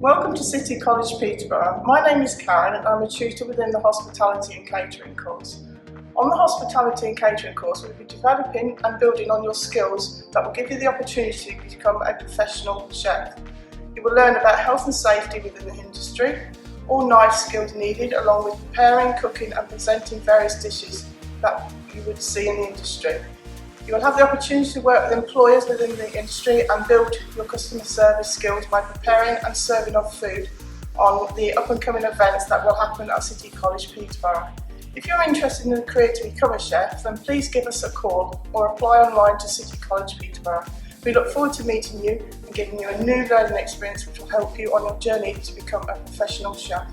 Welcome to City College Peterborough. My name is Karen and I'm a tutor within the Hospitality and Catering course. On the Hospitality and Catering course, we'll be developing and building on your skills that will give you the opportunity to become a professional chef. You will learn about health and safety within the industry, all knife skills needed along with preparing, cooking and presenting various dishes that you would see in the industry. You will have the opportunity to work with employers within the industry and build your customer service skills by preparing and serving of food on the up and coming events that will happen at City College Peterborough. If you're interested in the career to become a chef, then please give us a call or apply online to City College Peterborough. We look forward to meeting you and giving you a new learning experience which will help you on your journey to become a professional chef.